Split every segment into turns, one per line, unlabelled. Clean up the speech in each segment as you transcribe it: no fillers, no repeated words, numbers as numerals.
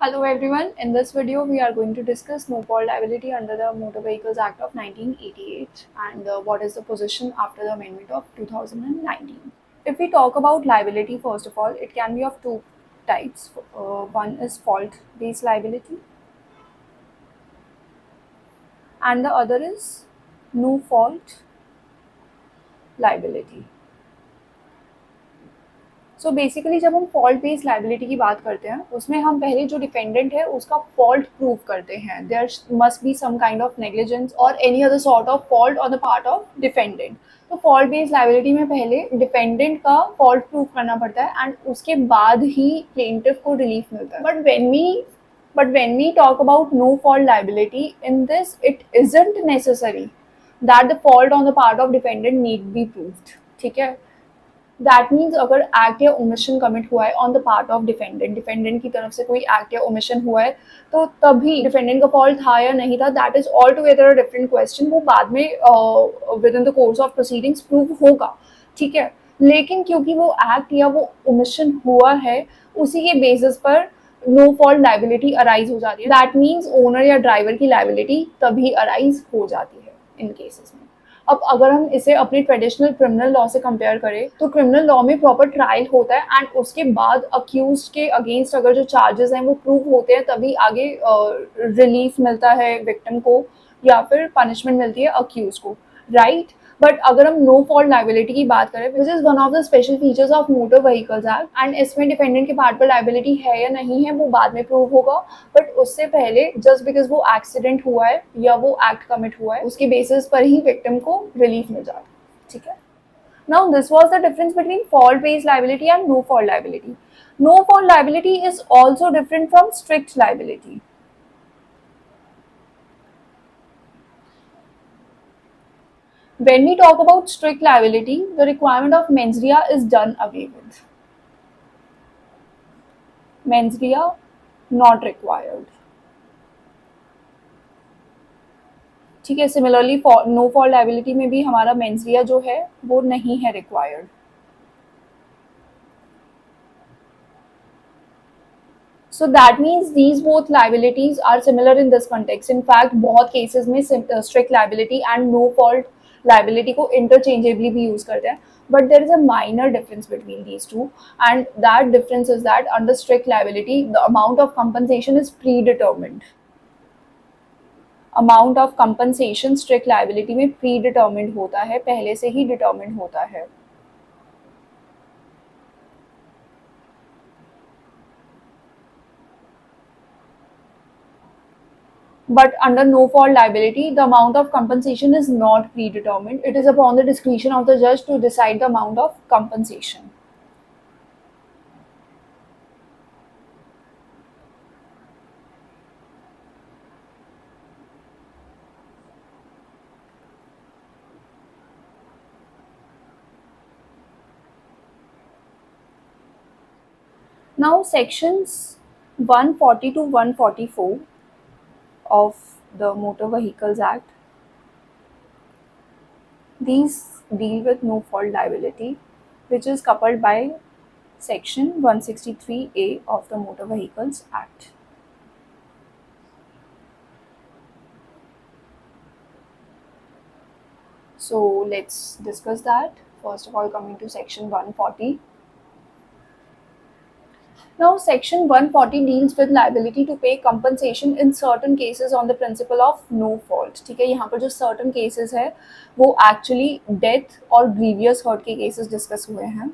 Hello everyone, in this video we are going to discuss no fault liability under the Motor Vehicles Act of 1988 and what is the position after the amendment of 2019. If we talk about liability, first of all, it can be of two types. One is fault based liability and the other is no fault liability. So basically जब हम fault based liability की बात करते हैं उसमें हम पहले जो डिफेंडेंट है उसका फॉल्ट प्रूव करते हैं. There must be some kind of negligence और any other sort of fault on the part of defendant. तो फॉल्ट बेस्ड लाइबिलिटी में पहले डिफेंडेंट का फॉल्ट प्रूव करना पड़ता है एंड उसके बाद ही प्लेंटिफ को रिलीफ मिलता है. But when we talk about no fault liability, in this it isn't necessary that the fault on the part of defendant need be proved. ठीक है. दैट मीन्स अगर एक्ट या ओमिशन कमिट हुआ है on the part of defendant की तरफ से कोई एक्ट या ओमिशन हुआ है तो तभी डिफेंडेंट का फॉल्ट था या नहीं था, that is all together a different question. वो बाद में with in the course of proceedings prove होगा. ठीक है. लेकिन क्योंकि वो एक्ट या वो ओमिशन हुआ है उसी के बेसिस पर नो फॉल्ट लाइबिलिटी अराइज हो जाती है. दैट मीन्स ओनर या ड्राइवर की लाइबिलिटी तभी अराइज हो जाती है इन केसेस में. अब अगर हम इसे अपने ट्रेडिशनल क्रिमिनल लॉ से कंपेयर करें तो क्रिमिनल लॉ में प्रॉपर ट्रायल होता है एंड उसके बाद अक्यूज के अगेंस्ट अगर जो चार्जेस हैं वो प्रूव होते हैं तभी आगे रिलीफ मिलता है विक्टिम को या फिर पनिशमेंट मिलती है अक्यूज को. राइट. बट अगर हम नो फॉल्ट लाइबिलिटी की बात करें, which is one of the special features of motor vehicles act and इसमें डिफेंडेंट के पार्ट पर लाइबिलिटी है या नहीं है वो बाद में प्रूव होगा. बट उससे पहले जस्ट बिकॉज वो एक्सीडेंट हुआ है या वो एक्ट कमिट हुआ है उसके बेसिस पर ही विक्टिम को रिलीफ मिल जाता है. ठीक है. Now this was the difference between fault based liability and no fault liability. No fault liability is also different from strict liability. When we talk about strict liability, the requirement of mens rea is done away with. Mens rea not required. ठीक है. Similarly no fault liability में भी हमारा mains रिया जो है वो नहीं है required. So that means these both liabilities are similar in this context. In fact, बहुत cases में strict liability and no fault liability को interchangeably भी use करते हैं. But there is a minor difference between these two, and that difference is that under strict liability, the amount of compensation is predetermined. Amount of compensation strict liability में predetermined होता है, पहले से ही determined होता है. But under no fault liability, the amount of compensation is not predetermined. It is upon the discretion of the judge to decide the amount of compensation. Now sections 140 to 144 of the Motor Vehicles Act, these deal with no fault liability, which is coupled by section 163A of the Motor Vehicles Act. So let's discuss that. First of all, coming to section 140. Now, section 140 deals with liability to pay compensation in certain cases on the principle of no fault. ठीक है. यहाँ पर जो certain cases है वो actually death और grievous hurt के cases discuss हुए हैं.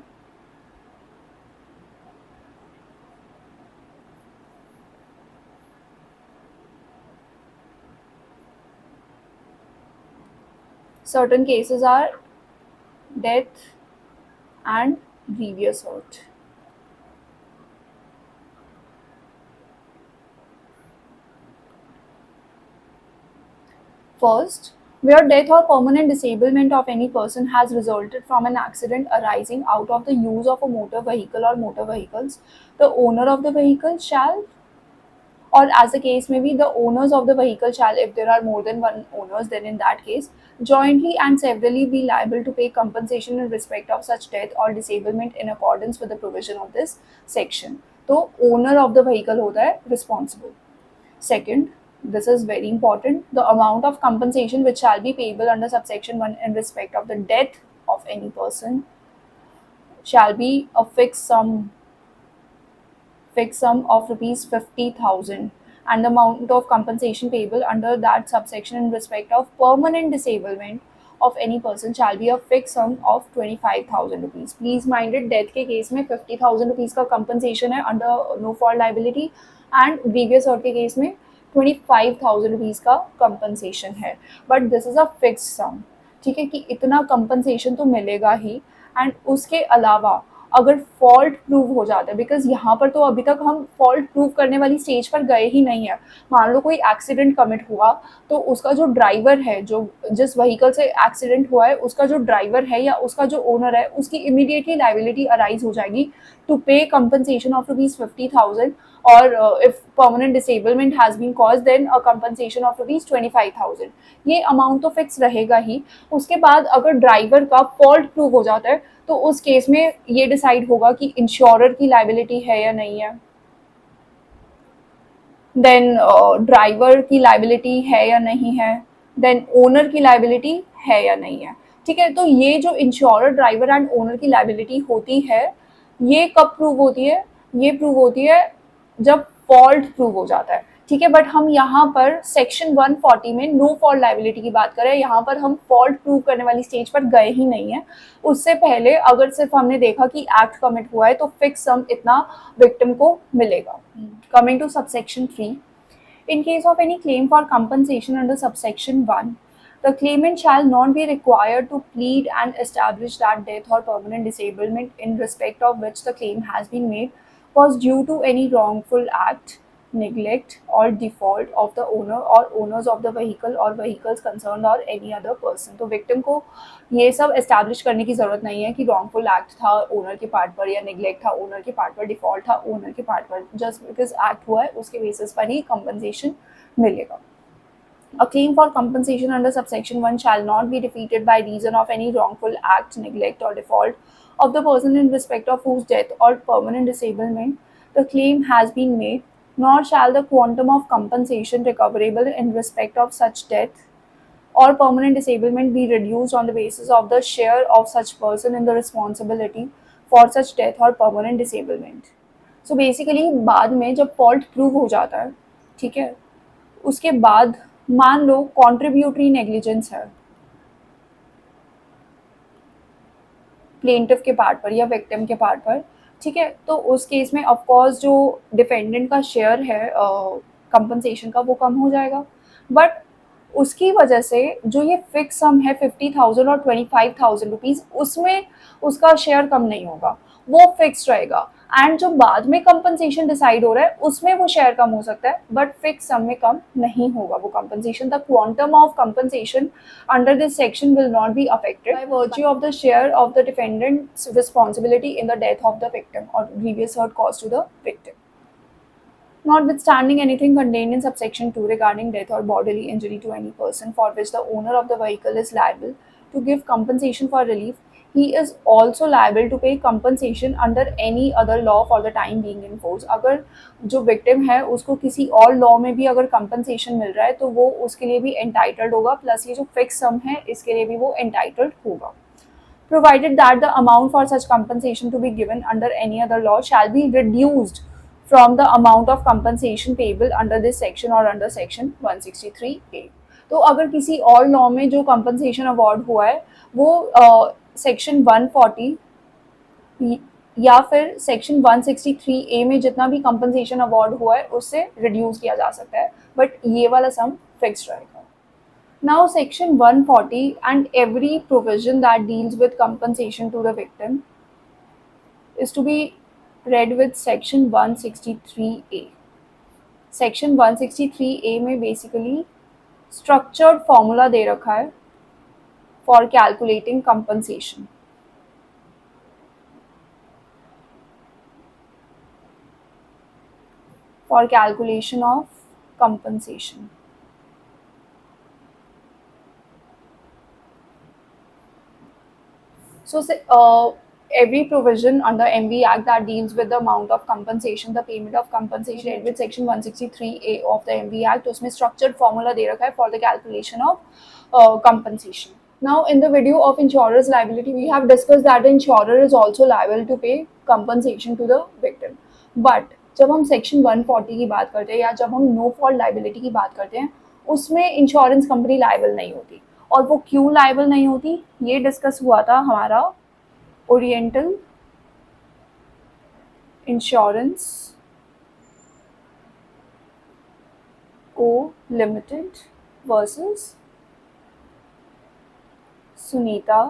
Certain cases are death and grievous hurt. First, where death or permanent disablement of any person has resulted from an accident arising out of the use of a motor vehicle or motor vehicles, the owner of the vehicle shall, or as the case may be, the owners of the vehicle shall, if there are more than one owners, then in that case, jointly and severally be liable to pay compensation in respect of such death or disablement in accordance with the provision of this section. तो owner of the vehicle होता है responsible. Second, this is very important, the amount of compensation which shall be payable under subsection 1 in respect of the death of any person shall be a fixed sum of rupees 50,000, and the amount of compensation payable under that subsection in respect of permanent disablement of any person shall be a fixed sum of 25,000 rupees. Please mind it, death के case में 50,000 rupees का compensation है under no fault liability, and grievous hurt के case में 25,000 rupees का compensation है, but this is a fixed sum। ठीक है कि इतना compensation तो मिलेगा ही, एंड उसके अलावा अगर फॉल्ट प्रूव हो जाता है, बिकॉज यहाँ पर तो अभी तक हम फॉल्ट प्रूव करने वाली स्टेज पर गए ही नहीं है। मान लो कोई एक्सीडेंट कमिट हुआ तो उसका जो ड्राइवर है, जो जिस व्हीकल से एक्सीडेंट हुआ है, उसका जो ड्राइवर है या उसका जो ओनर है, उसकी इमीडिएटली लाइबिलिटी अराइज हो जाएगी टू पे कंपनसेशन ऑफ ₹50,000, और if permanent disablement has been cause then a compensation of ₹25,000। ये अमाउंट तो फिक्स रहेगा ही। उसके बाद अगर ड्राइवर का फॉल्ट प्रूव हो जाता है तो उस केस में ये डिसाइड होगा कि इंश्योरर की लाइबिलिटी है या नहीं है, देन ड्राइवर की लाइबिलिटी है या नहीं है, देन ओनर की लाइबिलिटी है या नहीं है। ठीक है, तो ये जो इंश्योरर, ड्राइवर एंड ओनर की लाइबिलिटी होती है, ये कब प्रूव होती है? ये प्रूव होती है जब फॉल्ट प्रूव हो जाता है। ठीक है, बट हम यहाँ पर सेक्शन 140 में नो फॉल्ट लाइबिलिटी की बात करें, यहाँ पर हम फॉल्ट प्रूव करने वाली स्टेज पर गए ही नहीं है। उससे पहले अगर सिर्फ हमने देखा कि एक्ट कमिट हुआ है तो फिक्स सम इतना विक्टिम को मिलेगा। Coming to subsection 3, in case of any claim for compensation under subsection 1, the claimant shall not be required to plead and establish that death or permanent disablement in respect of which the claim has been made was due to any wrongful act, neglect or default of the owner or owners of the vehicle or vehicles concerned or any other person। तो victim को ये सब establish करने की ज़रूरत नहीं है कि wrongful act था owner के part पर या neglect था owner के part पर, default था owner के part पर, just because act हुआ है उसके basis पर ही compensation मिलेगा। A claim for compensation under subsection 1 shall not be defeated by reason of any wrongful act, neglect or default of the person in respect of whose death or permanent disablement the claim has been made, nor shall the quantum of compensation recoverable in respect of such death or permanent disablement be reduced on the basis of the share of such person in the responsibility for such death or permanent disablement। So basically बाद में जब fault prove हो जाता है, ठीक है, उसके बाद मान लो कॉन्ट्रीब्यूटरी नेग्लिजेंस है प्लेंटिफ के पार्ट पर या विक्टिम के पार्ट पर, ठीक है, तो उस केस में ऑफ कोर्स जो डिफेंडेंट का शेयर है कंपनसेशन का वो कम हो जाएगा, बट उसकी वजह से जो ये फिक्स सम है 50,000 और 25,000 रुपीज़, उसमें उसका शेयर कम नहीं होगा, वो फिक्स रहेगा। एंड जो बाद में कंपनसेशन डिसाइड हो रहा है उसमें वो शेयर कम हो सकता है, बट फिक्स सम में कम नहीं होगा वो compensation. The quantum of compensation under this section will not be affected by virtue of the share of the defendants responsibility in the death of the victim और grievous hurt cause to the victim. Notwithstanding anything contained in subsection 2 regarding death or bodily injury to any person for which the owner of the vehicle is liable to give compensation for relief, he is also liable to pay compensation under any other law for the time being in force। अगर जो victim है उसको किसी और law में भी अगर compensation मिल रहा है तो वो उसके लिए भी entitled होगा, प्लस ये जो fixed sum है इसके लिए भी वो entitled होगा, provided that the amount for such compensation to be given under any other law shall be reduced from the amount of compensation payable under this section or under section 163A। तो अगर किसी और law में जो compensation award हुआ है वो section 140 या फिर सेक्शन 163A में जितना भी कंपनसेशन अवार्ड हुआ है उससे रिड्यूस किया जा सकता है, बट ये वाला सम फिक्स्ड रहेगा। Now section 140 and every provision that deals with compensation to the victim is to be read with section 163A। section 163A में basically structured formula दे रखा है for calculating compensation। for calculation of compensation। So every provision under MV Act that deals with the amount of compensation, the payment of compensation with section 163A of the MV Act, उसमें structured formula दे रखा है for the calculation of compensation. Now, in the video of insurer's liability, we have discussed that the insurer is also liable to pay compensation to the victim. But जब हम section 140 की बात करते हैं या जब हम नो फॉल्ट लाइबिलिटी की बात करते हैं, उसमें इंश्योरेंस कंपनी लाइबल नहीं होती. और वो क्यों लाइबल नहीं होती, ये डिस्कस हुआ था हमारा ओरिएंटल इंश्योरेंस को लिमिटेड वर्सेस सुनीता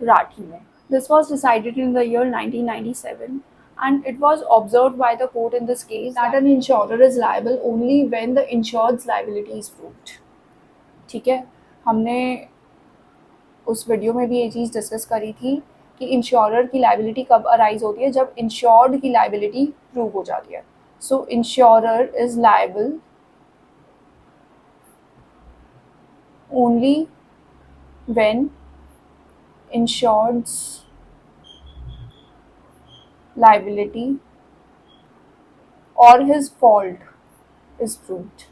राठी में. This was decided in the year 1997 and it was observed by the court in this case that an insurer is liable only when the insured's liability is proved. ठीक है, हमने उस video में भी ये चीज़ discuss करी थी कि इंश्योरर की लाइबिलिटी कब अराइज होती है, जब इंश्योर्ड की लाइबिलिटी प्रूव हो जाती है. So insurer is liable only when insured's liability or his fault is proved.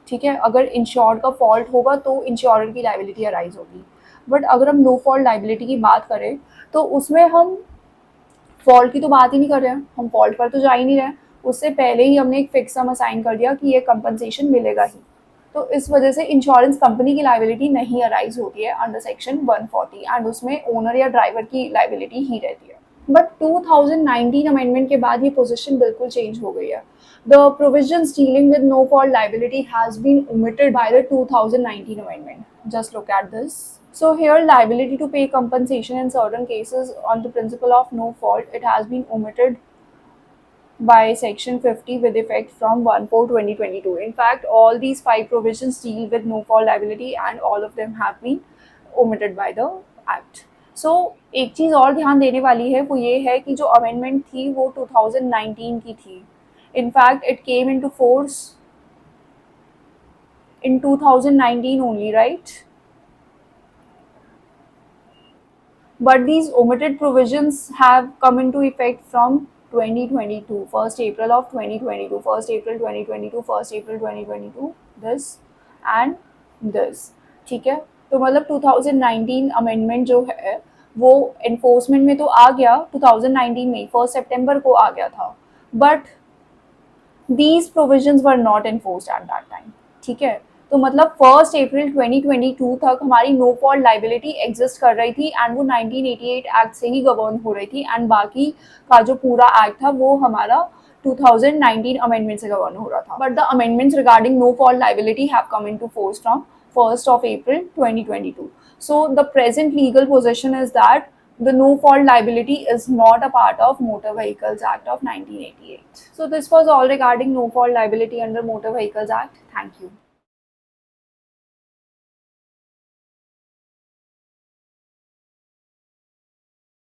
ठीक है, अगर इंश्योर्ड का फॉल्ट होगा तो इंश्योरर की लाइबिलिटी अराइज होगी. बट अगर हम नो फॉल्ट लाइबिलिटी की बात करें तो उसमें हम फॉल्ट की तो बात ही नहीं कर रहे हैं, हम फॉल्ट पर तो जा ही नहीं रहे. उससे पहले ही हमने एक फिक्स सम असाइन कर दिया कि ये कंपनसेशन मिलेगा ही. तो इस वजह से इंश्योरेंस कंपनी की लाइबिलिटी नहीं अराइज होती है अंडर सेक्शन 140 एंड उसमें ओनर या ड्राइवर की लाइबिलिटी ही रहती है. बट 2019 अमेंडमेंट के बाद ये पोजीशन बिल्कुल चेंज हो गई है. The provisions dealing with no fault liability has been omitted by the 2019 amendment. Just look at this. So here liability to pay compensation in certain cases on the principle of no fault, it has been omitted by section 50 with effect from 1/4/2022. In fact, all these 5 provisions deal with no fault liability and all of them have been omitted by the act. So एक चीज़ और ध्यान देने वाली है वो ये है कि जो अमेंडमेंट थी वो 2019 की थी. In fact, it came into force in 2019 only, right? But these omitted provisions have come into effect from 2022, 1st April of 2022, 1st April 2022, 1st April 2022, this and this. ठीक है, तो मतलब 2019 अमेंडमेंट जो है वो एनफोर्समेंट में तो आ गया 2019 में, 1 सितंबर को आ गया था. But these provisions were not enforced at that time. ठीक है, तो मतलब 1 अप्रैल 2022 तक हमारी नो फॉल्ट लाइबिलिटी एग्जिस्ट कर रही थी एंड वो 1988 एक्ट से ही गवर्न हो रही थी एंड बाकी का जो पूरा एक्ट था वो हमारा 2019 अमेंडमेंट से गवर्न हो रहा था. But the amendments regarding no fault liability have come into force from 1st of April 2022. So the present legal position is that the no fault liability is not a part of Motor Vehicles Act of 1988. So this was all regarding no fault liability under Motor Vehicles Act. Thank you.